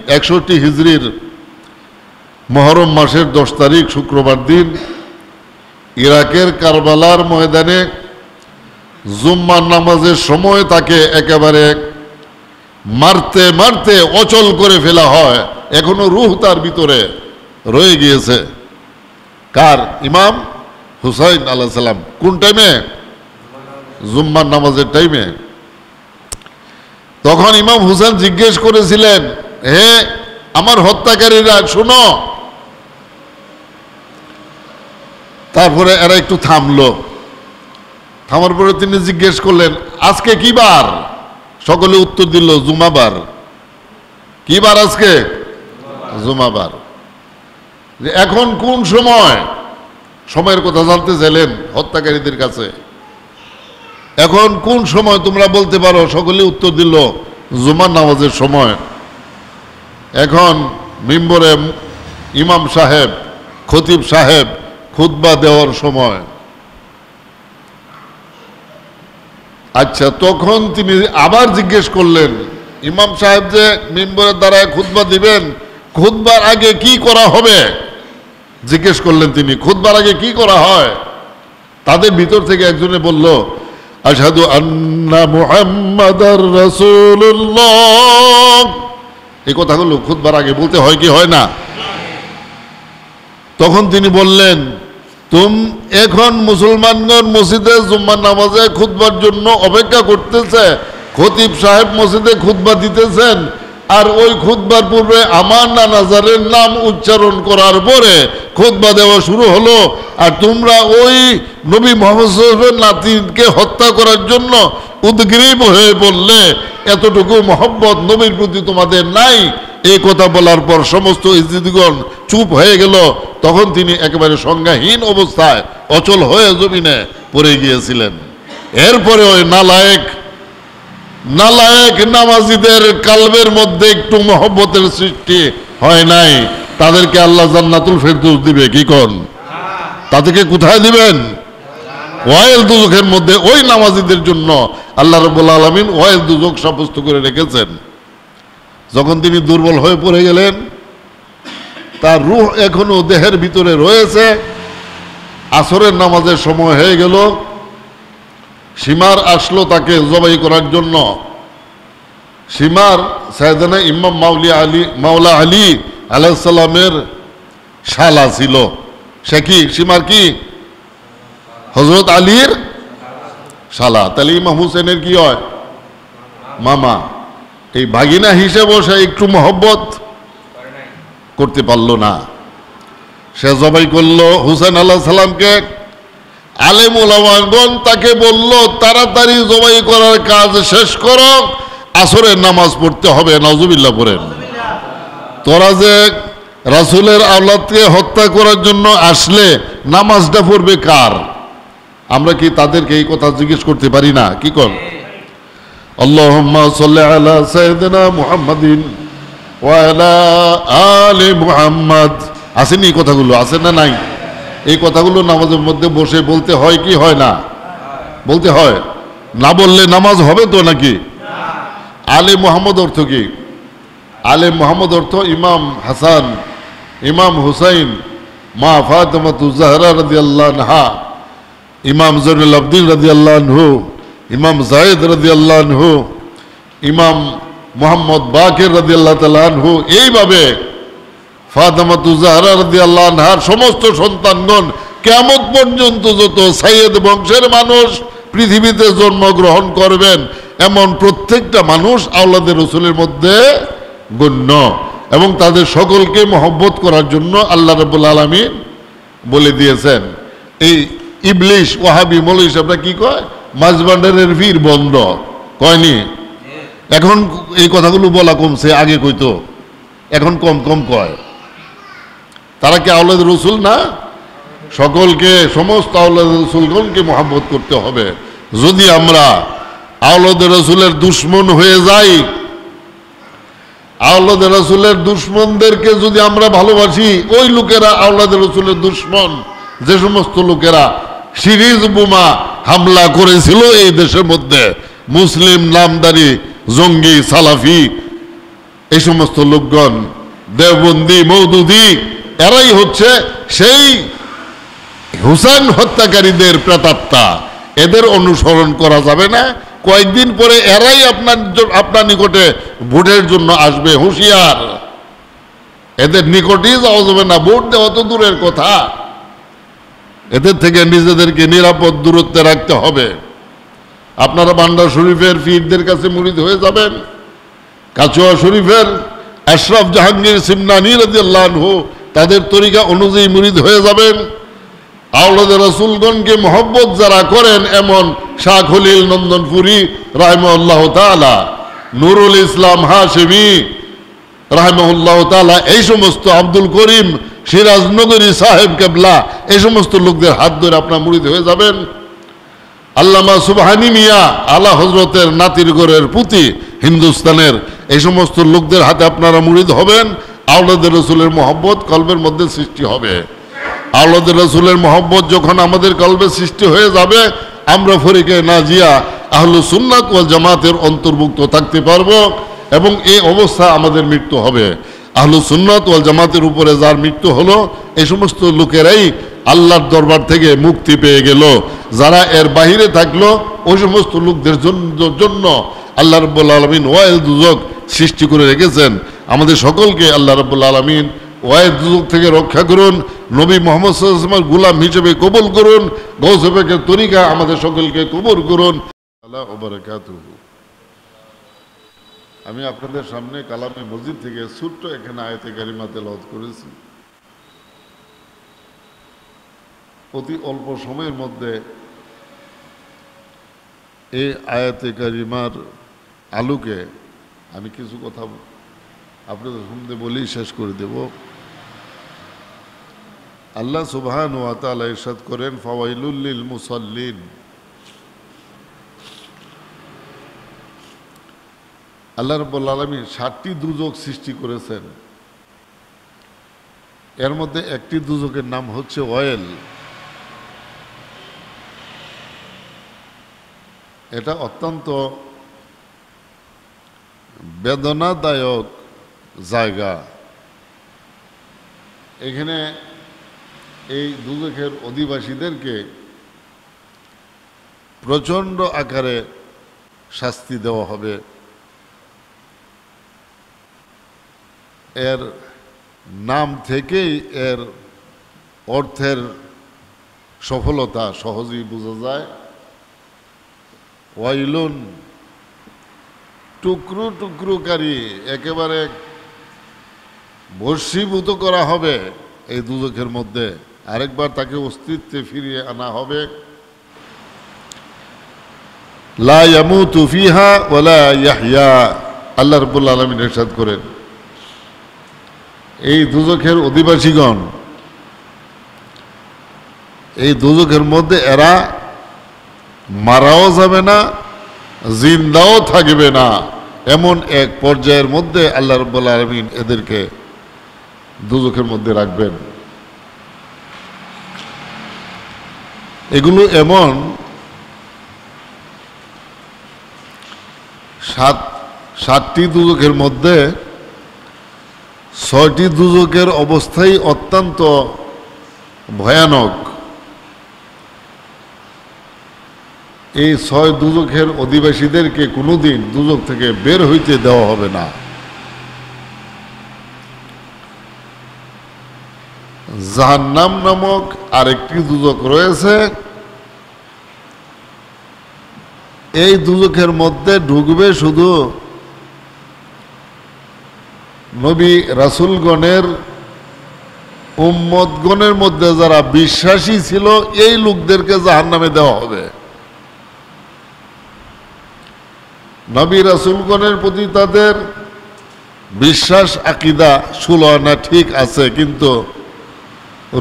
61 হিজরির মুহররম মাসের 10 তারিখ শুক্রবার দিন ইরাকের কারবালার ময়দানে জুম্মার নামাজের সময় তাকে একেবারে মারতে মারতে অচল করে ফেলা হয়। এখনো রূহ তার ভিতরে রয়ে গিয়েছে। কার? ইমাম হুসাইন আলাইহিস সালাম। কোন টাইমে? জুম্মার নামাজের টাইমে। তখন ইমাম হুসাইন জিজ্ঞেস করেছিলেন, হে আমার হত্যাকারীরা শোনো। তারপরে এরা একটু থামলো। থামার পরে তিনি জিজ্ঞেস করলেন, আজকে কি বার? সকলে উত্তর দিল, জুমাবার। কি বার আজকে? জুমাবার। এখন কোন সময়? সময়ের কথা জানতে চাইলেন হত্যাকারীদের কাছে। এখন কোন সময় তোমরা বলতে পারো? সকলে উত্তর দিল, জুমার নামাজের সময়। এখন মিম্বরে ইমাম সাহেব, খতিব সাহেব খুতবা দেওয়ার সময়। আচ্ছা, তখন তিনি আবার জিজ্ঞেস করলেন, ইমাম সাহেব যে মিম্বরের দ্বারায় খুতবা দিবেন, খুতবার আগে কি করা হবে? জিজ্ঞেস করলেন তিনি, খুতবার আগে কি করা হয়? তাদের ভিতর থেকে একজনে বলল, আশহাদু আন্না মুহাম্মাদার রাসূলুল্লাহ। এই কথাগুলো খুতবার আগে বলতে হয় কি হয় না? তখন তিনি বললেন, এখন মুসলমানগণ মসজিদে জুম্মার নামাজে খুতবার জন্য অপেক্ষা করতেছে। খতিব সাহেব মসজিদে খুতবা দিতেছেন, আর ওই খুতবার পূর্বে আমার নানাজারের নাম উচ্চারণ করার পরে খুতবা দেওয়া শুরু হলো। আর তোমরা ওই নবী মুহাম্মদ সাল্লাল্লাহু আলাইহি ওয়াসাল্লামের নাতিকে হত্যা করার জন্য উদ্গ্রীব হয়ে পড়লে, এতটুকু মহব্বত নবীর প্রতি তোমাদের নাই। এই কথা বলার পর সমস্ত ইজিদগণ চুপ হয়ে গেল। তখন তিনি একেবারে সংজ্ঞাহীন অবস্থায় অচল হয়ে জমিনে পড়ে গিয়েছিলেন। এরপরে ওই নালায়েক নামাজিদের কালবের মধ্যে একটু মহব্বতের সৃষ্টি হয় নাই। তাদেরকে আল্লাহ জান্নাতুল ফেরদৌস দিবে। কি কোন? তাদেরকে কোথায় দিবেন? ওয়াইল দুজখের মধ্যে। ওই নামাজিদের জন্য আল্লাহ রাব্বুল আলামিন ওয়াইল দুজখ সাব্যস্ত করে রেখেছেন। যখন তিনি দুর্বল হয়ে পড়ে গেলেন, তার রূহ এখনো দেহের ভিতরে রয়েছে। আসরের নামাজের সময় হয়ে গেল। সীমার আসলো তাকে জবাই করার জন্য। সীমার সাইয়েদনা ইমাম মাওলা আলী আলাইহিস সালামের শালা ছিল। সে কি? সীমার কি? হযরত আলীর শালা। তাহলে ইমাম হুসেনের কি হয়? মামা। এই ভাগিনা হিসেবে সে একটু মহব্বত করতে পারল না। সে জবাই করলো হুসেন আলাইহিস সালামকে। আলেম উলামাগণ তাকে বলল, তাড়াতাড়ি জবাই করার কাজ শেষ করো, আসরের নামাজ পড়তে হবে। নাউজুবিল্লাহ পড়েন। তোরা যে রাসূলের আওলাদকে হত্যা করার জন্য আসলে নামাজটা পড়বে কার? আমরা কি তাদেরকে এই কথা জিজ্ঞেস করতে পারি না? কি কর? আল্লাহুম্মা সাল্লি আলা সাইয়্যিদিনা মুহাম্মাদিন ওয়া আলা আলি মুহাম্মাদ। আসেনি এই কথাগুলো? আছে না নাই? এই কথাগুলো নামাজের মধ্যে বসে বলতে হয় কি হয় না? বলতে হয়। না বললে নামাজ হবে তো নাকি? আলে মুহাম্মদ অর্থ কি? আলে মুহাম্মদ অর্থ ইমাম হাসান, ইমাম হুসাইন, মা ফাতেমাতুজ জাহরা রাদিয়াল্লাহু আনহা, ইমাম জয়নুল আবদিন রাদিয়াল্লাহু আনহু, ইমাম যায়েদ রাদিয়াল্লাহু আনহু, ইমাম মুহাম্মদ বাকির রাদিয়াল্লাহু তাআলা আনহু। এইভাবে ফাতেমাতুজ জাহরা রাদিয়াল্লাহু আনহার সমস্ত সন্তানগণ কিয়ামত পর্যন্ত যত সাইয়েদ বংশের মানুষ পৃথিবীতে জন্মগ্রহণ করবেন, এমন প্রত্যেকটা মানুষ আওলাদে রাসূলের মধ্যে গণ্য। এবং তাদের সকলকে মহব্বত করার জন্য আল্লাহ রাব্বুল আলামিন বলে দিয়েছেন। এই ইবলিশ ওয়াহাবি মৌলভী সাহেবরা কি কয়? মাঝবান্ডারের ভিড় বন্ধ কয়নি। এখন এই কথাগুলো বলা কমছে, আগে কইতো, এখন কম কম কয়। তারা কি আওলাদ রসুল না? সকলকে, সমস্ত আওলাদ রসুলগণকে মহব্বত করতে হবে। যদি আমরা আওলাদ রসুলের দুশ্মন হয়ে যাই, আওলাদ রসুলের দুশ্মনদেরকে যদি আমরা ভালোবাসি, ওই লোকেরা আওলাদ রসুলের দুশ্মন। যে সমস্ত লোকেরা সিরিজ বোমা হামলা করেছিল এই দেশের মধ্যে, মুসলিম নামদারি জঙ্গি সালাফি এই সমস্ত লোকগণ দেওবন্দি মওদুদি এরাই হচ্ছে সেই হুসেন হত্যাকারীদের প্রেতাত্মা। এদের অনুসরণ করা যাবে না। কয়েকদিন পরে এরাই আপনার নিকটে ভোটের জন্য আসবে, হুঁশিয়ার। এদের নিকটেই যাওয়া যাবে না, ভোট দেওয়া তো দূরের কথা। এদের থেকে নিজেদেরকে নিরাপদ দূরত্বে রাখতে হবে। আপনারা বান্ডা শরীফের পীরদের কাছে মুরিদ হয়ে যাবেন, কাচুয়া শরীফের আশরাফ জাহাঙ্গীর সিমনানি রাদিয়াল্লাহু আনহু তাদের তরিকা অনুযায়ী মুরিদ হয়ে যাবেন। আওলাদে রাসূলগণকে মহব্বত যারা করেন, এমন শাহ খলিল নন্দনপুরী রাহিমাহুল্লাহ তাআলা, নুরুল ইসলাম হাশেমি রাহিমাহুল্লাহ তাআলা, এই সমস্ত আব্দুল করিম সিরাজনগরী সাহেব কেবলা, এই সমস্ত লোকদের হাত ধরে আপনার মুরিদ হয়ে যাবেন। আল্লামা সুবহানী মিয়া আলা হজরতের নাতির ঘরের পুতি হিন্দুস্তানের, এই সমস্ত লোকদের হাতে আপনারা মুরিদ হবেন। আওলাদে রাসূলের মহব্বত কলবের মধ্যে সৃষ্টি হবে। আওলাদে রাসূলের মহব্বত যখন আমাদের কলবে সৃষ্টি হয়ে যাবে, আমরা ফরিকে নাজিয়া আহলুস সুন্নাত ওয়াল জামাতের অন্তর্ভুক্ত থাকতে পারবো এবং এই অবস্থা আমাদের মৃত্যু হবে। আহলুস সুন্নাত ওয়াল জামাতের উপরে যার মৃত্যু হলো, এই সমস্ত লোকেরাই আল্লাহর দরবার থেকে মুক্তি পেয়ে গেল। যারা এর বাহিরে থাকলো, ওই সমস্ত লোকদের জন্য আল্লাহ রাব্বুল আলামিন ওয়াইল দুজক সৃষ্টি করে রেখেছেন। আমাদের সকলকে আল্লাহ রাব্বুল আলামিন ওয়াইল দুজক থেকে রক্ষা করুন। নবী মুহাম্মদ সাল্লাল্লাহু আলাইহি ওয়াসাল্লামের গোলাম হিসেবে কবুল করুন। গৌসে পাকের তরিকা আমাদের সকলকে কবুল করুন। আল্লাহ ওয়া বারাকাতুহু। আমি আপনাদের সামনে কালামে মসজিদ থেকে ছোট্ট এখানে আয়াতে কারিমা তেলাওয়াত করেছি। অতি অল্প সময়ের মধ্যে এই আয়াতে কারিমার আলোকে আমি কিছু কথা আপনাদের সামনে বলেই শেষ করে দেব। আল্লাহ সুবহানাহু ওয়া তাআলা ইরশাদ করেন, ফাওয়াইলুল লিল মুসাল্লিন। আল্লাহ রাব্বুল আলামিন 7টি দুজক সৃষ্টি করেছেন। এর মধ্যে একটি দুজকের নাম হচ্ছে ওয়াইল। এটা অত্যন্ত বেদনাদায়ক জায়গা। এখানে এই দুজকের অধিবাসীদেরকে প্রচণ্ড আকারে শাস্তি দেওয়া হবে। এর নাম থেকেই এর অর্থের সফলতা সহজেই বোঝা যায়। ওয়াইলুন, টুকরো টুকরোকারী, একেবারে ভস্মীভূত করা হবে এই দুজকের মধ্যে। আরেকবার তাকে অস্তিত্বে ফিরিয়ে আনা হবে। লা ইয়ামুতু ফিহা ওয়ালা ইয়াহইয়া। আল্লাহ রাব্বুল আলামিন ইরশাদ করেন, এই দুজকের অধিবাসীগণ, এই দুজকের মধ্যে এরা মারাও যাবে না, জিন্দাও থাকবে না, এমন এক পর্যায়ের মধ্যে আল্লাহ রাব্বুল আলামিন এদেরকে দুজকের মধ্যে রাখবেন। এগুলো এমন সাতটি দুজকের মধ্যে 6টি দুজকের অবস্থাই অত্যন্ত ভয়ানক। এই 6 দুজকের অধিবাসীদেরকে কোনোদিন দুজক থেকে বের হইতে দেওয়া হবে না। জাহান্নাম নামক আরেকটি দুজক রয়েছে। এই দুজকের মধ্যে ঢুকবে শুধু নবী রাসূলগণের উম্মতগণের মধ্যে যারা বিশ্বাসী ছিল, এই লোকদেরকে জাহান্নামে দেওয়া হবে। নবী রাসূলগণের প্রতি তাদের বিশ্বাস আকীদা সুলনা ঠিক আছে, কিন্তু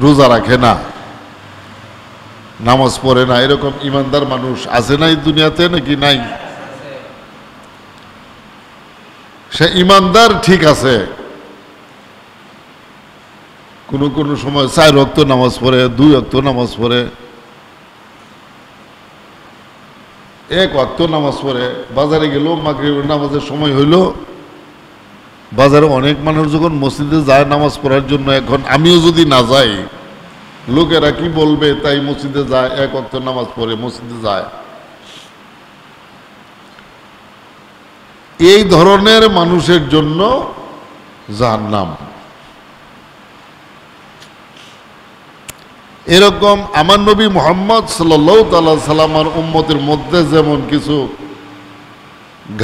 রোজা রাখে না, নামাজ পড়ে না। এরকম ইমানদার মানুষ আছে না এই দুনিয়াতে, নাকি নাই? সে ইমানদার ঠিক আছে, কোনো কোনো সময় 4 ওয়াক্ত নামাজ পড়ে, 2 ওয়াক্ত নামাজ পড়ে, 1 ওয়াক্ত নামাজ পড়ে। বাজারে গেল, মাগরিবের নামাজের সময় হইল, বাজারে অনেক মানুষ যখন মসজিদে যায় নামাজ পড়ার জন্য, এখন আমিও যদি না যাই লোকেরা কি বলবে, তাই মসজিদে যায়, এক ওয়াক্ত নামাজ পড়ে মসজিদে যায়। এই ধরনের মানুষের জন্য জাহান্নাম। এরকম আমার নবী মুহাম্মদ সাল্লাল্লাহু তাআলা সাল্লামের উম্মতের মধ্যে যেমন কিছু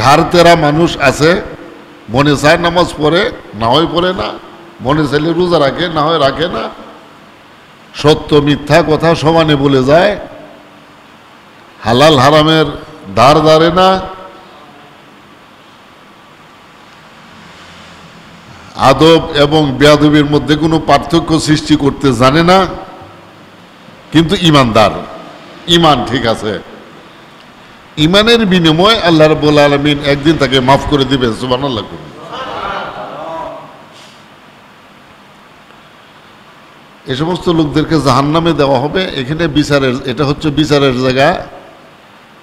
ঘাড়তেরা মানুষ আছে, মনে চায় নামাজ পড়ে, না হয় পড়ে না, মনে চাইলে রোজা রাখে, না হয় রাখে না, সত্য মিথ্যা কথা সমানে বলে যায়, হালাল হারামের ধার ধারে না, আদব এবং বেয়াদবির মধ্যে কোনো পার্থক্য সৃষ্টি করতে জানে না, কিন্তু ইমানদার, ইমান ঠিক আছে। ইমানের বিনিময়ে আল্লাহ রাব্বুল আলামিন একদিন তাকে মাফ করে দিবেন। সুবহানাল্লাহ। এই সমস্ত লোকদেরকে জাহান্নামে দেওয়া হবে। এখানে বিচারের, এটা হচ্ছে বিচারের জায়গা,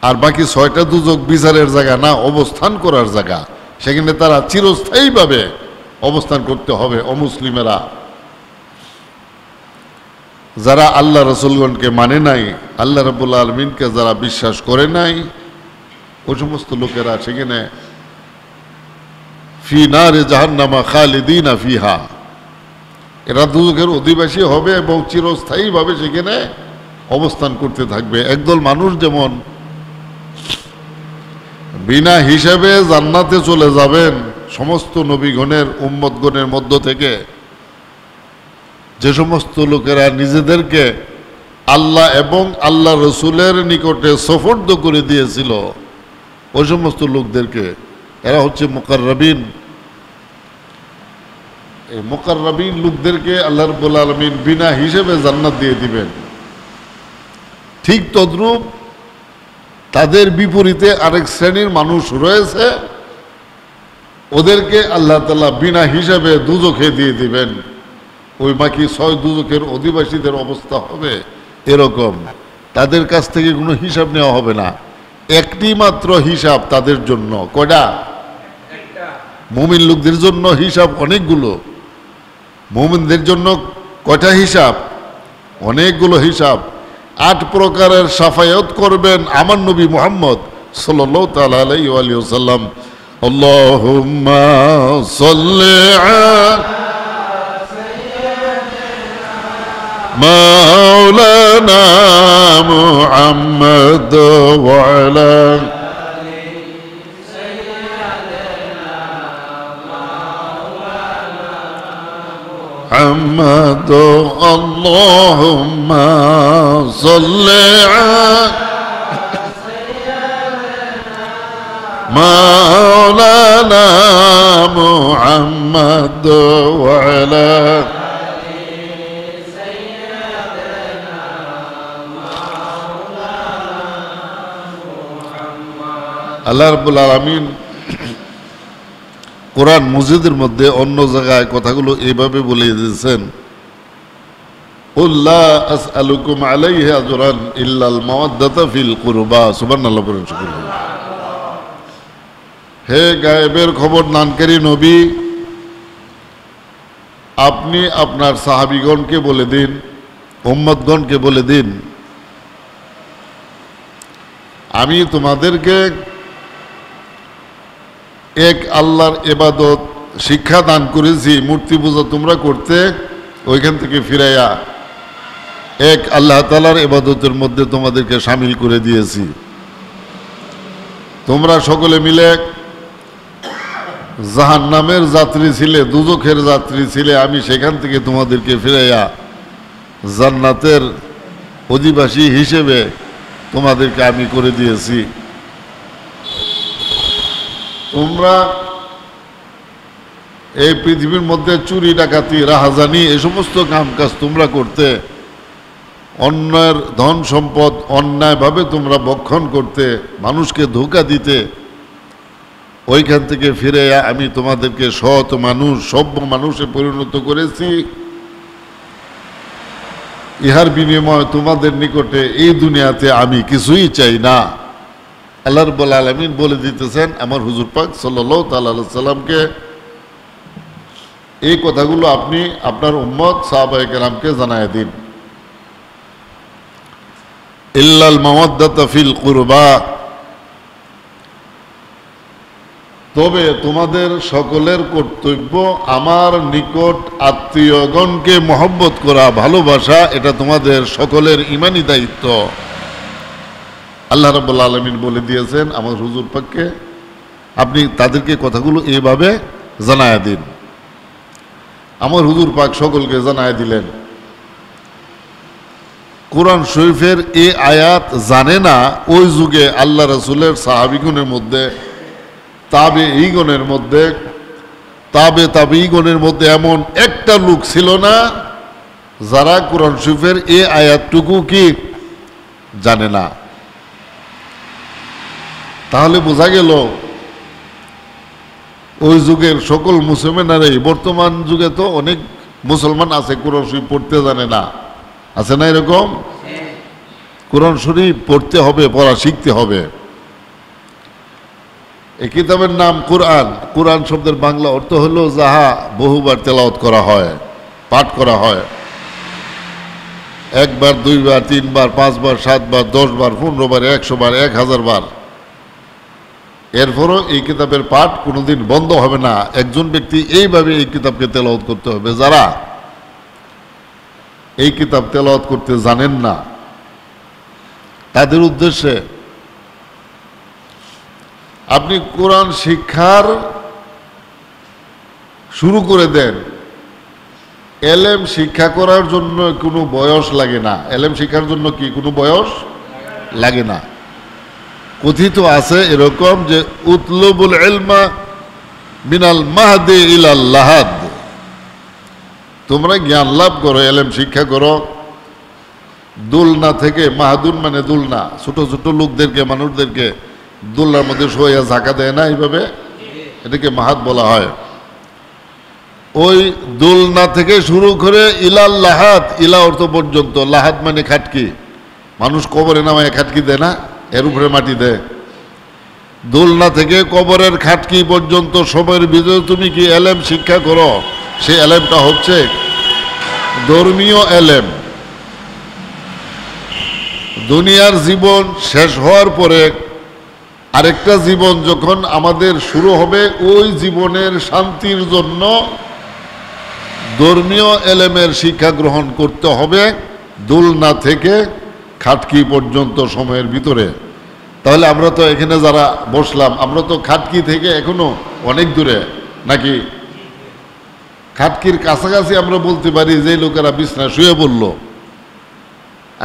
আর বাকি 6টা দুজক বিচারের জায়গা না, অবস্থান করার জায়গা। সেখানে তারা চিরস্থায়ীভাবে অবস্থান করতে হবে। অমুসলিমেরা, যারা আল্লাহ রসুলগণকে মানে নাই, আল্লাহ রাব্বুল আলামিনকে যারা বিশ্বাস করে নাই, ওই সমস্ত লোকেরা সেখানে ফি নারে জাহান্নামা খালিদিনা ফিহা, এরা দুজকের অধিবাসী হবে এবং চিরস্থায়ীভাবে সেখানে অবস্থান করতে থাকবে। একদল মানুষ যেমন বিনা হিসাবে জান্নাতে চলে যাবেন, সমস্ত নবীগণের উম্মতগণের মধ্য থেকে যে সমস্ত লোকেরা নিজেদেরকে আল্লাহ এবং আল্লাহ রসুলের নিকটে সুপর্দ করে দিয়েছিল, ওই সমস্ত লোকদেরকে, এরা হচ্ছে মুকাররাবিন। এই মুকাররাবিন লোকদেরকে আল্লাহ রাব্বুল আলামিন বিনা হিসেবে জান্নাত দিয়ে দিবেন। ঠিক তদ্রূপ তাদের বিপরীতে আরেক শ্রেণীর মানুষ রয়েছে, ওদেরকে আল্লাহ তাআলা বিনা হিসাবে দুজখে দিয়ে দিবেন। ওই বাকি 6 দুজখের অধিবাসীদের অবস্থা হবে এরকম, তাদের কাছ থেকে কোনো হিসাব নেওয়া হবে না। একটি মাত্র হিসাব তাদের জন্য। কয়টা? মুমিন লোকদের জন্য হিসাব অনেকগুলো, মুমিনদের জন্য কয়টা হিসাব? অনেকগুলো হিসাব। 8 প্রকারের সাফায়াত করবেন আমার নবী মুহাম্মদ সাল্লাল্লাহু তাআলা আলাইহি ওয়া সাল্লাম। আল্লাহুম্মা সাল্লি আলা মাওলানা মুহাম্মদ ওয়া আলা محمد اللهم صل على مولانا محمد وعلى আল্লাহ রাব্বুল আলামিন কোরআন মজিদের মধ্যে অন্য জায়গায় কথাগুলো এইভাবে বলে দিয়েছেন, উল্লা আসআলুকুম আলাইহি আজরান ইল্লাল মাওয়াদ্দাতা ফিল কুরবা। সুবহানাল্লাহ। হে গায়েবের খবর দানকারী নবী, আপনি আপনার সাহাবীগণকে বলে দিন, উম্মতগণকে বলে দিন, আমি তোমাদেরকে এক আল্লাহর ইবাদত শিক্ষা দান করেছি। মূর্তি পূজা তোমরা করতে, ওইখান থেকে ফিরাইয়া এক আল্লাহ তাআলার ইবাদতের মধ্যে তোমাদেরকে শামিল করে দিয়েছি। তোমরা সকলে মিলে জাহান্নামের যাত্রী ছিলে, দুজখের যাত্রী ছিলে, আমি সেখান থেকে তোমাদেরকে ফিরাইয়া জান্নাতের অধিবাসী হিসেবে তোমাদেরকে আমি করে দিয়েছি। তোমরা এই পৃথিবীর মধ্যে চুরি ডাকাতি রাহাজানি এই সমস্ত কাম কাজ তোমরা করতে, অন্যের ধন সম্পদ অন্যায়ভাবে তোমরা ভক্ষণ করতে, মানুষকে ধোঁকা দিতে, ওইখান থেকে ফিরে আমি তোমাদেরকে সৎ মানুষ, সভ্য মানুষে পরিণত করেছি। ইহার বিনিময়ে তোমাদের নিকটে এই দুনিয়াতে আমি কিছুই চাই না। আল্লাহ রাব্বুল আলামিন বলে দিতেছেন আমার হুজুর পাক সাল্লাল্লাহু তাআলা আলাইহি সাল্লামকে, এই কথাগুলো আপনি আপনার উম্মত সাহাবায়ে কেরামকে জানায় দিন। ইল্লাল মাওয়াদ্দাতা ফিল কুরবা, তবে তোমাদের সকলের কর্তব্য আমার নিকট আত্মীয়গণকে মহব্বত করা, ভালোবাসা, এটা তোমাদের সকলের ঈমানি দায়িত্ব। আল্লাহ রাব্বুল আলামিন বলে দিয়েছেন আমার হুজুর পাককে, আপনি তাদেরকে কথাগুলো এইভাবে জানায় দিন। আমার হুজুর পাক সকলকে জানায় দিলেন। কোরআন শরীফের এই আয়াত জানে না ওই যুগে আল্লাহ রাসূলের সাহাবীগণের মধ্যে, তাবেঈগণের মধ্যে, তাবেঈগণের মধ্যে এমন একটা লোক ছিল না যারা কোরআন শরীফের এই আয়াতটুকু কি জানে না। তাহলে বোঝা গেল ওই যুগের সকল মুসলমানেরাই, বর্তমান যুগে তো অনেক মুসলমান আছে কোরআন শরীফ পড়তে জানে না, আছে না এরকম? কোরআন শরীফ পড়তে হবে, পড়া শিখতে হবে। এই কিতাবের নাম কোরআন। কোরআন শব্দের বাংলা অর্থ হলো যাহা বহুবার তেলাওয়াত করা হয়, পাঠ করা হয়, একবার, দুইবার, তিনবার, পাঁচবার, সাতবার, 10 বার, 15 বার, 100 বার, 1000 বার। এরপরও এই কিতাবের পাঠ কোনোদিন বন্ধ হবে না। একজন ব্যক্তি এইভাবে এই কিতাবকে তেলাওয়াত করতে হবে। যারা এই কিতাব তেলাওয়াত করতে জানেন না তাদের উদ্দেশ্যে আপনি কোরআন শিক্ষার শুরু করে দেন। এলেম শিক্ষা করার জন্য কোনো বয়স লাগে না। এলেম শিক্ষার জন্য কি কোনো বয়স লাগে না। কথিত আছে এরকম যে উতলুবুল ইলমা মিনাল মাহদি ইলাল লাহাদ, তোমরা জ্ঞান লাভ করো, এলেম শিক্ষা করো দুলনা থেকে। মাহাদুন মানে দুলনা, ছোট ছোট লোকদেরকে, মানুষদেরকে দুলনার মধ্যে শোয়া ঝাঁকা দেয় না, এইভাবে এটাকে মাহাদ বলা হয়। ওই দুলনা থেকে শুরু করে ইলাল লাহাদ, ইলা অর্থ পর্যন্ত, লাহাদ মানে খাটকি। মানুষ কবরে নামায় খাটকি দেয় না, এর উপরে মাটি দেয়। দোলনা থেকে কবরের খাটকি পর্যন্ত সময়ের ভিতরে তুমি কি এলেম শিক্ষা করো, সেই এলেমটা হচ্ছে ধর্মীয় এলেম। দুনিয়ার জীবন শেষ হওয়ার পরে আরেকটা জীবন যখন আমাদের শুরু হবে, ওই জীবনের শান্তির জন্য ধর্মীয় এলেমের শিক্ষা গ্রহণ করতে হবে দোলনা থেকে খাটকি পর্যন্ত সময়ের ভিতরে। তাহলে আমরা তো এখানে যারা বসলাম, আমরা তো খাটকি থেকে এখনো অনেক দূরে, নাকি? খাটকির কাছাকাছি আমরা বলতে পারি যে লোকেরা বিছনায় শুয়ে পড়ল,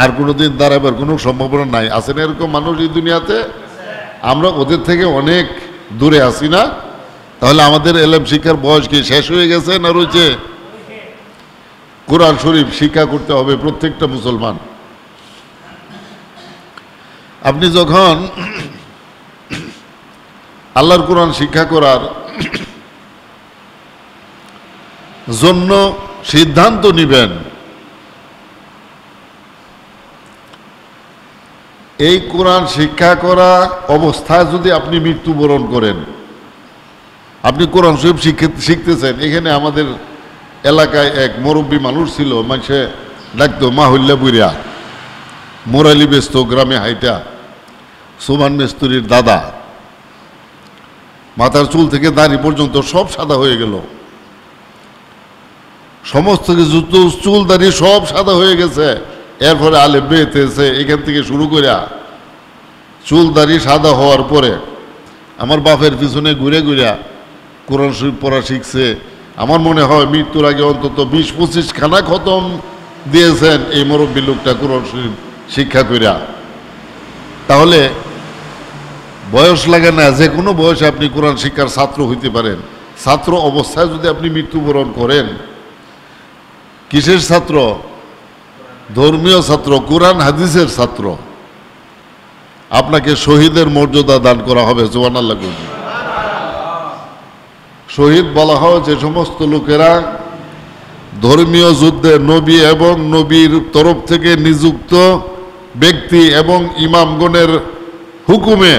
আর কোনোদিন দাঁড়াবার কোনো সম্ভাবনা নাই। আছেন এরকম মানুষ এই দুনিয়াতে? আমরা ওদের থেকে অনেক দূরে আছি না? তাহলে আমাদের এলেম শিক্ষার বয়স কি শেষ হয়ে গেছে না রয়েছে? কোরআন শরীফ শিক্ষা করতে হবে প্রত্যেকটা মুসলমান। আপনি যখন আল্লাহর কোরআন শিক্ষা করার জন্য সিদ্ধান্ত নিবেন, এই কোরআন শিক্ষা করা অবস্থায় যদি আপনি মৃত্যুবরণ করেন, আপনি কোরআন শরীফ শিখতেছেন। এখানে আমাদের এলাকায় এক মুরব্বী মানুষ ছিল, মানুষে ডাকতো মাহুল্লা বুড়িয়া, মোরালি ব্যস্ত গ্রামে হাইটা, সুমান মিস্ত্রির দাদা। মাথার চুল থেকে দাড়ি পর্যন্ত সব সাদা হয়ে গেল, সমস্ত কিছু চুল দাড়ি সব সাদা হয়ে গেছে। এরপরে আলে বেতেছে, এখান থেকে শুরু করে চুল দাড়ি সাদা হওয়ার পরে আমার বাপের পিছনে ঘুরে ঘুরে কোরআন শরীফ পড়া শিখছে। আমার মনে হয় মৃত্যুর আগে অন্তত 20-25 খানা খতম দিয়েছেন এই মুরব্বী লোকটা কোরআন শরীফ শিক্ষা কইরা। তাহলে বয়স লাগে না, যে কোনো বয়সে আপনি কোরআন শিক্ষার ছাত্র হইতে পারেন। ছাত্র অবস্থায় যদি আপনি মৃত্যুবরণ করেন, কিসের ছাত্র? ধর্মীয় ছাত্র, কোরআন হাদিসের ছাত্র। আপনাকে শহীদের মর্যাদা দান করা হবে। সুবহানাল্লাহ। শহীদ বলা হয় যে সমস্ত লোকেরা ধর্মীয় যুদ্ধে নবী এবং নবীর তরফ থেকে নিযুক্ত ব্যক্তি এবং ইমামগণের হুকুমে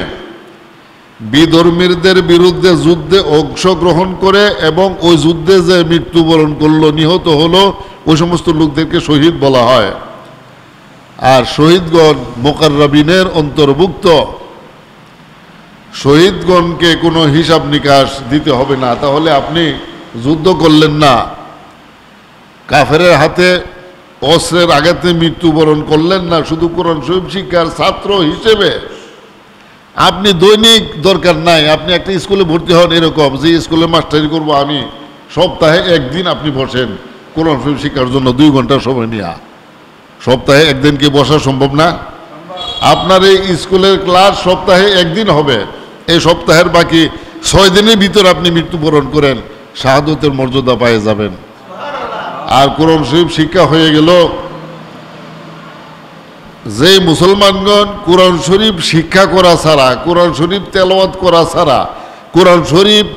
বিধর্মীদের বিরুদ্ধে যুদ্ধে অংশগ্রহণ করে এবং ওই যুদ্ধে যে মৃত্যুবরণ করলো, নিহত হলো, ওই সমস্ত লোকদেরকে শহীদ বলা হয়। আর শহীদগণ মুকাররাবিনের অন্তর্ভুক্ত। শহীদগণকে কোনো হিসাব নিকাশ দিতে হবে না। তাহলে আপনি যুদ্ধ করলেন না, কাফেরের হাতে অস্ত্রের আঘাতে মৃত্যুবরণ করলেন না, শুধু কোরআন শরীফ শিক্ষার ছাত্র হিসেবে আপনি দৈনিক দরকার নাই, আপনি একটা স্কুলে ভর্তি হন এরকম যে স্কুলে মাস্টারি করব আমি, সপ্তাহে একদিন আপনি বসেন কোরআন শরীফ শিক্ষার জন্য 2 ঘন্টা সময় নিয়ে। সপ্তাহে একদিন কি বসা সম্ভব না? আপনার এই স্কুলের ক্লাস সপ্তাহে একদিন হবে, এই সপ্তাহের বাকি 6 দিনের ভিতর আপনি মৃত্যুবরণ করেন, শাহাদতের মর্যাদা পেয়ে যাবেন। আর কোরআন শরীফ শিক্ষা হয়ে গেল। যে মুসলমানগণ কোরআন শরীফ শিক্ষা করা ছাড়া, কোরআন শরীফ তেলাওয়াত করা ছাড়া, কোরআন শরীফ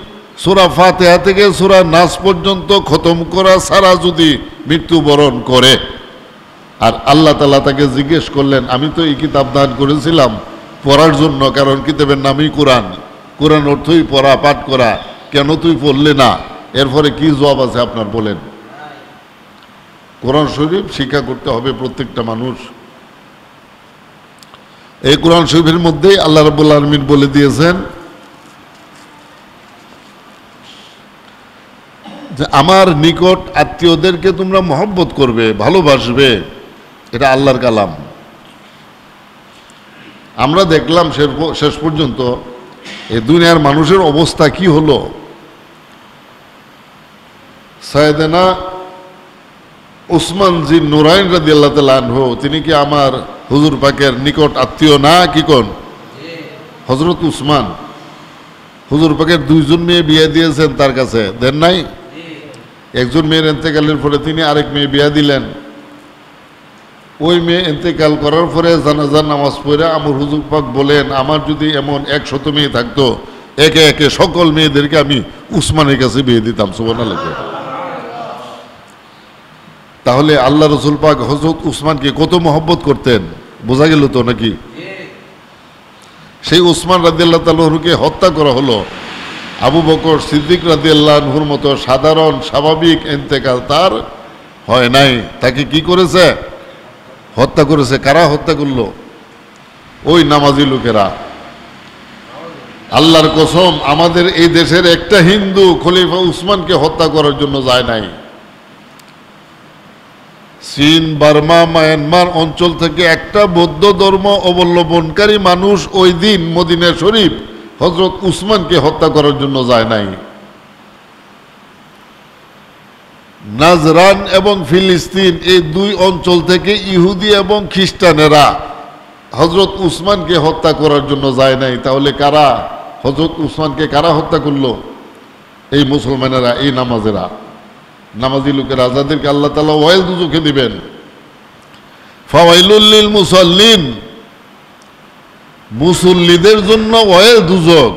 সূরা ফাতিহা থেকে সূরা নাস পর্যন্ত খতম করা ছাড়া যদি মৃত্যুবরণ করে, আর আল্লাহ তাআলা তাকে জিজ্ঞেস করলেন, আমি তো এই কিতাব দান করেছিলাম পড়ার জন্য, কারণ কিতাবের নামই কোরআন, কোরআন অর্থই পড়া পাঠ করা, কেন তুই পড়লে না? এরপরে কি জবাব আছে আপনার বলেন? কোরআন শরীফ শিক্ষা করতে হবে প্রত্যেকটা মানুষ। এই কোরআন শরীফের মধ্যেই আল্লাহ রাব্বুল আলামিন বলে দিয়েছেন যে আমার নিকট আত্মীয়দেরকে তোমরা মহব্বত করবে, ভালোবাসবে। এটা আল্লাহর কালাম। আমরা দেখলাম শেষ পর্যন্ত এই দুনিয়ার মানুষের অবস্থা কি হলো। সাইয়েদনা উসমান জি নুরাইন রাদিয়াল্লাহু তাআলা আনহু, তিনি কি আমার হুজুর পাকের নিকট আত্মীয় না? কি কোন হযরত উসমান হুজুর পাকের 2জন মেয়ে বিয়ে দিয়েছেন, তার কাছে দেন নাই? একজন মেয়ের ইন্তেকালের পরে তিনি আরেক মেয়ে বিয়ে দিলেন। ওই মেয়ে ইন্তেকাল করার পরে জানাজার নামাজ পড়ে আমার হুজুর পাক বলেন, আমার যদি এমন 100 মেয়ে থাকতো, একে একে সকল মেয়েদেরকে আমি উসমানের কাছে বিয়ে দিতাম। সুবহানাল্লাহ। তাহলে আল্লাহ রসুল পাক হযরত উসমানকে কত মহব্বত করতেন, বোঝা গেল তো নাকি? সেই উসমান রাদিয়াল্লাহু তাআলা আনহুকে হত্যা করা হলো। আবু বকর সিদ্দিক রাদিয়াল্লাহু আনহুর মতো সাধারণ স্বাভাবিক ইন্তেকাল তার হয় নাই। তাকে কি করেছে? হত্যা করেছে। কারা হত্যা করলো? ওই নামাজি লোকেরা। আল্লাহর কসম, আমাদের এই দেশের একটা হিন্দু খলিফা উসমানকে হত্যা করার জন্য যায় নাই। চীন, বার্মা, মায়ানমার অঞ্চল থেকে একটা বৌদ্ধ ধর্ম অবলম্বনকারী মানুষ ওই দিন মদিনা শরীফ হযরত উসমানকে হত্যা করার জন্য যায় নাই। নাজরান এবং ফিলিস্তিন এই 2 অঞ্চল থেকে ইহুদি এবং খ্রিস্টানেরা হযরত উসমানকে হত্যা করার জন্য যায় নাই। তাহলে কারা হযরত উসমানকে কারা হত্যা করলো? এই মুসলমানেরা, এই নামাজেরা, নামাজি লোকেরা, যাদেরকে আল্লাহ তাআলা ওয়াইল দুজকে দিবেন। ফাওয়াইলুল লিল মুসাল্লিন, মুসল্লিদের জন্য ওয়াইল দুজক।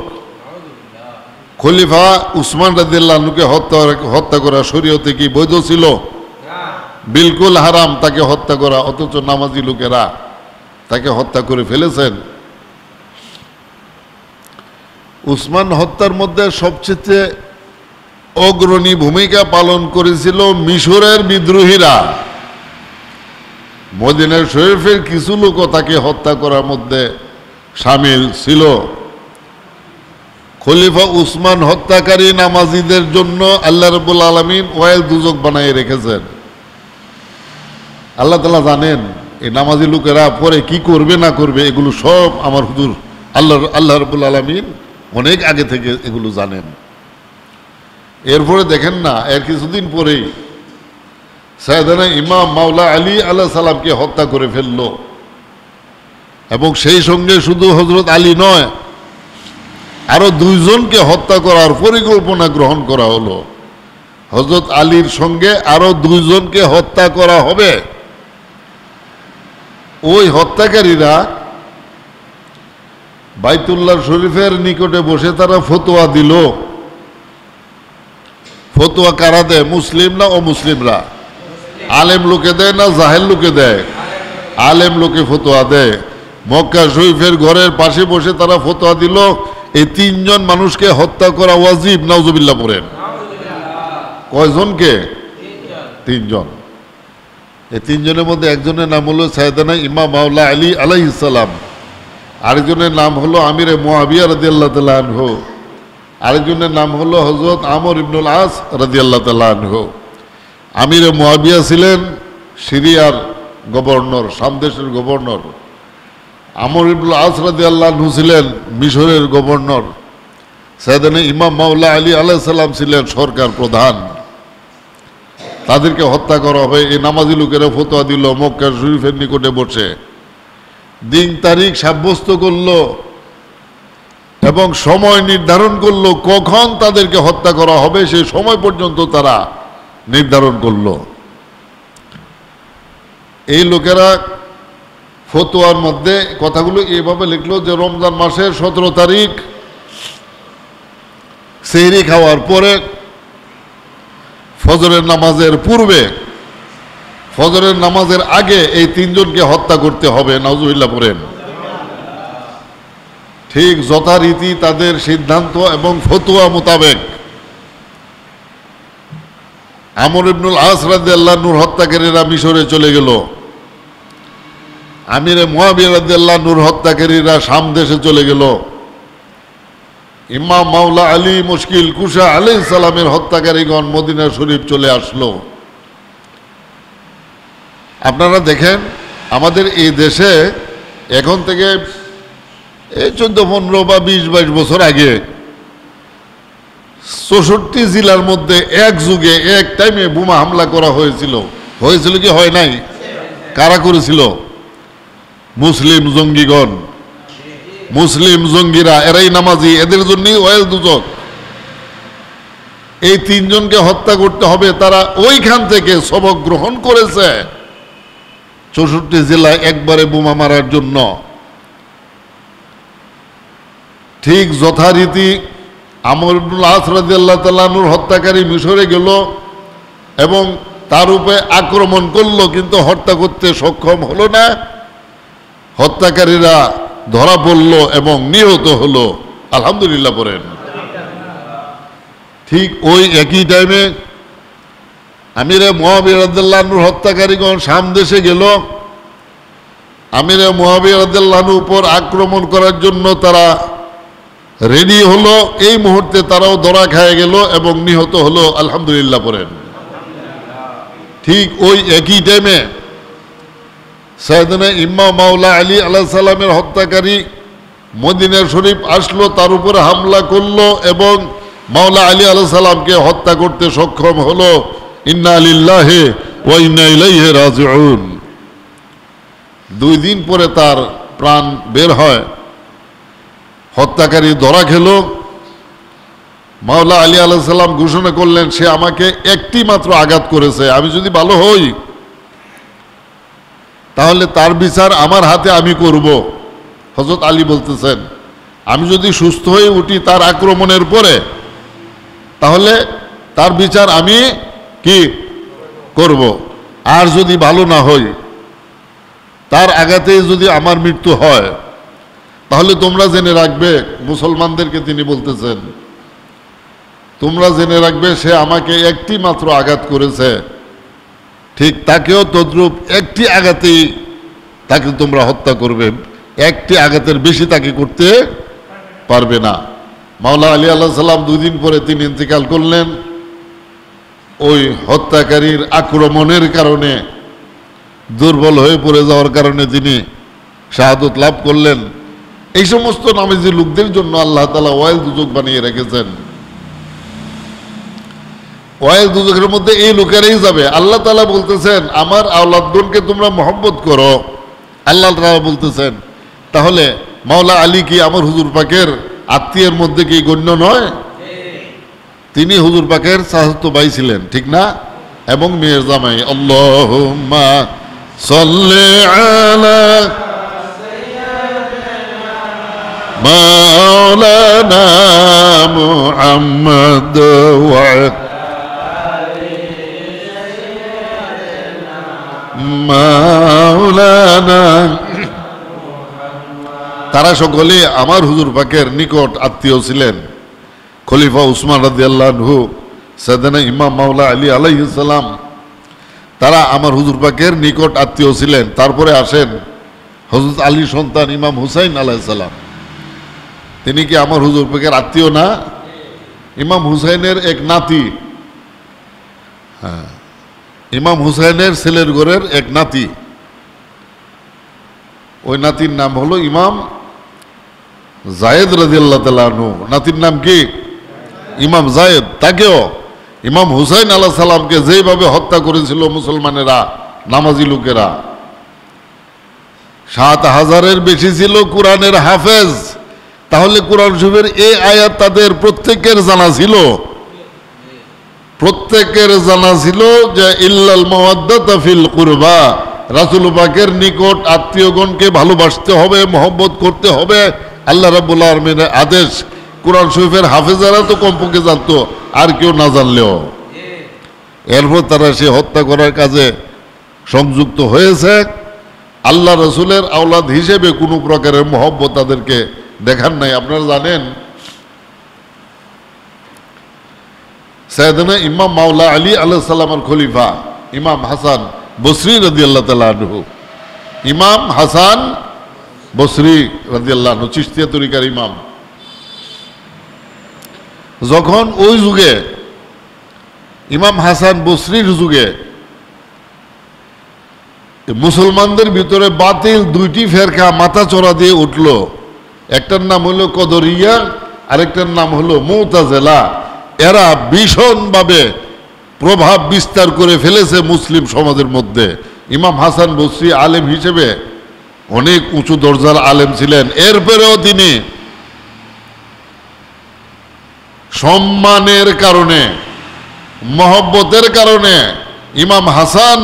খলিফা উসমান রাদিয়াল্লাহু আনহুকে হত্যা করা শরীয়তে কি বৈধ ছিল? বিলকুল হারাম তাকে হত্যা করা। অথচ নামাজি লোকেরা তাকে হত্যা করে ফেলেছেন। উসমান হত্যার মধ্যে সবচেয়ে অগ্রণী ভূমিকা পালন করেছিল মিশরের বিদ্রোহীরা। মদিনা শরীফের কিছু লোকও তাকে হত্যা করার মধ্যে শামিল ছিল। খলিফা উসমান হত্যাকারী নামাজিদের জন্য আল্লাহ রাব্বুল আলামিন ওয়াইল দুজক বানিয়ে রেখেছেন। আল্লাহ তাআলা জানেন এই নামাজি লোকেরা পরে কি করবে না করবে, এগুলো সব আমার হুজুর আল্লাহ রাব্বুল আলামিন অনেক আগে থেকে এগুলো জানেন। এরপরে দেখেন না, এর কিছুদিন পরেই সাইয়েদনা ইমাম মাওলা আলী আলাইহিস সালামকে হত্যা করে ফেললো। এবং সেই সঙ্গে শুধু হযরত আলী নয়, আরো 2 জনকে হত্যা করার পরিকল্পনা গ্রহণ করা হলো। হযরত আলীর সঙ্গে আরো 2 জনকে হত্যা করা হবে। ওই হত্যাকারীরা বাইতুল্লাহ শরীফের নিকটে বসে তারা ফতোয়া দিল। ফতোয়া কারা দেয়? মুসলিম না অমুসলিমরা? আলেম লোকে দেয় না জাহেল লোকে দেয়? আলেম লোকে ফতোয়া দেয়। মক্কা শরীফের ঘরের পাশে বসে তারা ফতোয়া দিল, এই তিনজন মানুষকে হত্যা করা ওয়াজিব, নাউজুবিল্লাহ পড়েন। কয়জনকে? তিনজন। এই তিনজনের মধ্যে একজনের নাম হলো সাইয়েদানা ইমাম মাওলা আলী আলাইহিস সালাম, আরেকজনের নাম হলো আমিরে মুআবিয়া রাদিয়াল্লাহু তাআলা আনহু, আরেকজনের নাম হলো হযরত আমর ইবনুল আস রাদিয়াল্লাহু তাআলা আনহু। আমিরে মুআবিয়া ছিলেন সিরিয়ার গভর্নর, শাম দেশের গভর্নর। আমর ইবনুল আস রাদিয়াল্লাহু আনহু ছিলেন মিশরের গভর্নর। সাইয়েদানা ইমাম মাওলা আলী আলাইহিস সালাম ছিলেন সরকার প্রধান। তাদেরকে হত্যা করা হবে এই নামাজি লোকেরা ফতোয়া দিল মক্কা শরীফের নিকটে বসে, দিন তারিখ সাব্যস্ত করলো এবং সময় নির্ধারণ করলো কখন তাদেরকে হত্যা করা হবে, সেই সময় পর্যন্ত তারা নির্ধারণ করলো। এই লোকেরা ফতোয়ার মধ্যে কথাগুলো এইভাবে লিখলো যে রমজান মাসের 17 তারিখ সেহরি খাওয়ার পরে ফজরের নামাজের পূর্বে, ফজরের নামাজের আগে এই তিনজনকে হত্যা করতে হবে, নাউজুবিল্লাহ পড়েন। ঠিক যথারীতি তাদের সিদ্ধান্ত এবং ফতোয়া মোতাবেক আমর ইবনুল আস রাদিয়াল্লাহু আনহুর হত্যাকারীরা মিশরে চলে গেল, আমিরে মুআবিয়া রাদিয়াল্লাহু আনহুর হত্যাকারীরা শাম দেশে চলে গেল, ইমাম মাওলা আলী মুশকিল কুশা আলাইহিস সালামের হত্যাকারীগণ মদিনা শরীফ চলে আসলো। আপনারা দেখেন আমাদের এই দেশে এখন থেকে এই 14-15 বা 20-22 বছর আগে 64 জেলার মধ্যে এক যুগে এক টাইমে বোমা হামলা করা হয়েছিল। হয়েছিল কি হয় নাই? কারা করেছিল? মুসলিম জঙ্গিগণ, মুসলিম জঙ্গিরা, এরাই নামাজি, এদের জন্যই ওয়াইল দুজক। এই তিনজনকে হত্যা করতে হবে, তারা ওইখান থেকে সবক গ্রহণ করেছে 64 জেলায় একবারে বোমা মারার জন্য। ঠিক যথারীতি আমর ইবনুল আস রাদিয়াল্লাহু তাআলা আনহুর হত্যাকারী মিশরে গেল এবং তার উপরে আক্রমণ করলো, কিন্তু হত্যা করতে সক্ষম হলো না। হত্যাকারীরা ধরা পড়ল এবং নিহত হলো, আলহামদুলিল্লাহ পড়েন। ঠিক ওই একই টাইমে আমিরে মুআবিয়া রাদিয়াল্লাহু আনহুর হত্যাকারীগণ শাম দেশে গেল, আমিরে মুআবিয়া রাদিয়াল্লাহু আনহুর উপর আক্রমণ করার জন্য তারা রেডি হলো। এই মুহূর্তে তারাও ধরা খেয়ে গেল এবং নিহত হলো, আলহামদুলিল্লাহ পড়েন। ঠিক ওই একই টাইমে সাইয়েদানা ইমাম মাওলা আলী আলাইহিস সালামের হত্যাকারী মদিনা শরীফ আসলো, তার উপরে হামলা করলো এবং মাওলা আলী আলাইহিস সালামকে হত্যা করতে সক্ষম হলো। ইন্না লিল্লাহি ওয়া ইন্না ইলাইহি রাজিউন। 2 দিন পরে তার প্রাণ বের হয়, হত্যাকারী ধরা খেল। মাওলা আলী আলাইহিস সালাম ঘোষণা করলেন, সে আমাকে একটি মাত্র আঘাত করেছে, আমি যদি ভালো হই তাহলে তার বিচার আমার হাতে আমি করব। হযরত আলী বলতেছেন, আমি যদি সুস্থ হয়ে উঠি তার আক্রমণের পরে, তাহলে তার বিচার আমি কি করব। আর যদি ভালো না হই, তার আঘাতে যদি আমার মৃত্যু হয়, তাহলে তোমরা জেনে রাখবে, মুসলমানদেরকে তিনি বলতেছেন, তোমরা জেনে রাখবে সে আমাকে একটি মাত্র আঘাত করেছে, ঠিক তাকেও তদ্রূপ একটি আঘাতেই তাকে তোমরা হত্যা করবে, একটি আঘাতের বেশি তাকে করতে পারবে না। মাওলা আলী আলাইহিস সালাম 2 দিন পরে তিনি ইন্তেকাল করলেন। ওই হত্যাকারীর আক্রমণের কারণে, দুর্বল হয়ে পড়ে যাওয়ার কারণে তিনি শাহাদত লাভ করলেন। এই সমস্ত নামাজি লোকদের জন্য আল্লাহ তাআলা ওয়াইল দুজক বানিয়ে রেখেছেন। ওয়াইল দুজকের মধ্যে এই লোকেরাই যাবে। আল্লাহ তাআলা বলতেছেন, আমার আওলাদগণকে তোমরা মহব্বত করো। আল্লাহ তাআলা বলতেছেন, তাহলে মাওলা আলী কি আমার হুজুর পাকের আত্মীয়ের মধ্যে কি গণ্য নয়? তিনি হুজুর পাকের চাচাতো ভাই ছিলেন, ঠিক না? এবং মেয়ের জামাই। আল্লাহুম্মা সাল্লি আলা মাওলানা মুহাম্মদ ওয়া মাওলানা তারা সকলে আমার হুজুর পাকের নিকট আত্মীয় ছিলেন। খলিফা উসমান রাদিয়াল্লাহু আনহু, সাইয়েদনা ইমাম মাওলা আলী আলাইহিস সালাম, তারা আমার হুজুর পাকের নিকট আত্মীয় ছিলেন। তারপরে আসেন হযরত আলী সন্তান ইমাম হুসাইন আলাইহিস সালাম। তিনি কি আমার হুজুর পাকের আত্মীয় না? ইমাম হুসাইনের এক নাতি, হ্যাঁ, ইমাম হুসাইনের ছেলের ঘরের এক নাতি। ওই নাতির নাম হলো ইমাম জায়েদ রাদিয়াল্লাহু তাআলা আনহু। নাতির নাম কি? ইমাম জায়েদ। তাকেও ইমাম হুসাইন আলাইহিস সালামকে যেভাবে হত্যা করেছিল মুসলমানেরা, নামাজি লোকেরা, ৭,০০০-এর বেশি ছিল কোরআনের হাফেজ। তাহলে কোরআন শরীফের এই আয়াত তাদের প্রত্যেকের জানা ছিল, প্রত্যেকের জানা ছিল যে ইল্লাল মাওয়াদ্দাতা ফিল কুরবা, রাসূল পাকের নিকট আত্মীয়গণকে ভালোবাসতে হবে, মহব্বত করতে হবে, আল্লাহ রাব্বুল আলামিনের আদেশ। কোরআন শরীফের হাফেজারা তো কমপক্ষে জানতো, আর কেউ না জানলেও। এরপর তারা সে হত্যা করার কাজে সংযুক্ত হয়েছে। আল্লাহ রসুলের আওলাদ হিসেবে কোনো প্রকারের মহব্বত তাদেরকে দেখান নাই। আপনারা জানেন সাইয়েদনা ইমাম মাওলা আলী আলাইহিস সালামের খলিফা ইমাম হাসান বসরি রাদিয়াল্লাহু তাআলা আনহু, ইমাম হাসান বসরি রাদিয়াল্লাহু আনহু চিশতিয়া তরিকার ইমাম, যখন ওই যুগে ইমাম হাসান বসরির যুগে মুসলমানদের ভিতরে বাতিল দুইটি ফেরকা মাথা চড়া দিয়ে উঠল। একটার নাম হলো কদরিয়া, আরেকটার নাম হলো মুতাজিলা। এরা ভীষণভাবে প্রভাব বিস্তার করে ফেলেছে মুসলিম সমাজের মধ্যে। ইমাম হাসান বসরি আলেম হিসেবে অনেক উঁচু দরজার আলেম ছিলেন। এরপরেও তিনি সম্মানের কারণে, মহব্বতের কারণে ইমাম হাসান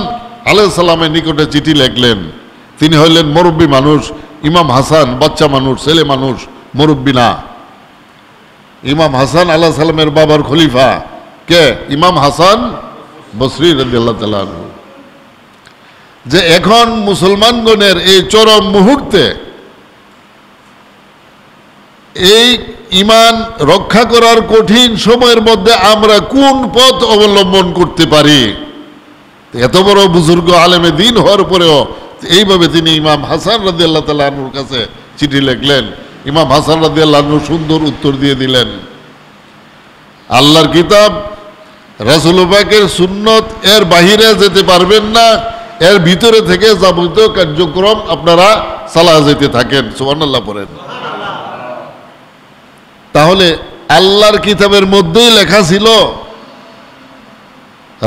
আলাইহিস সালামের নিকটে চিঠি লিখলেন। তিনি হইলেন মুরব্বী মানুষ, ইমাম হাসান বাচ্চা মানুষ, ছেলে মানুষ, মুরব্বী না। ইমাম হাসান আলাইহিস সালামের বাবার খলিফা কে? ইমাম হাসান বসরি রাদিয়াল্লাহু তাআলা আনহু। যে এখন মুসলমানগণের এই চরম মুহূর্তে এই ঈমান রক্ষা করার কঠিন সময়ের মধ্যে আমরা কোন পথ অবলম্বন করতে পারি? এত বড় বুজুর্গ আলেমে দ্বীন হওয়ার পরেও এইভাবে তিনি ইমাম হাসান রাদিয়াল্লাহু তাআলা আনহুর কাছে চিঠি লিখলেন। ইমাম হাসান রাদিয়াল্লাহু আনহু সুন্দর উত্তর দিয়ে দিলেন, আল্লাহর কিতাব রাসূল পাকের সুন্নত এর বাহিরে যেতে পারবেন না, এর ভিতরে থেকে যাবতীয় কার্যক্রম আপনারা চালা যেতে থাকেন। সুবহানাল্লাহ পড়েন। তাহলে আল্লাহর কিতাবের মধ্যেই লেখা ছিল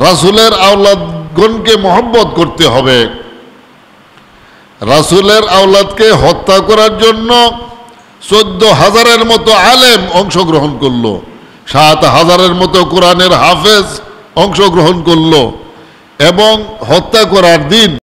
রাসূলের আওলাদগণকে মহব্বত করতে হবে। রাসূলের আওলাদকে হত্যা করার জন্য 14,000-এর মতো আলেম অংশগ্রহণ করলো, 7,000-এর মতো কোরআনের হাফেজ অংশগ্রহণ করলো, এবং হত্যা করার দিন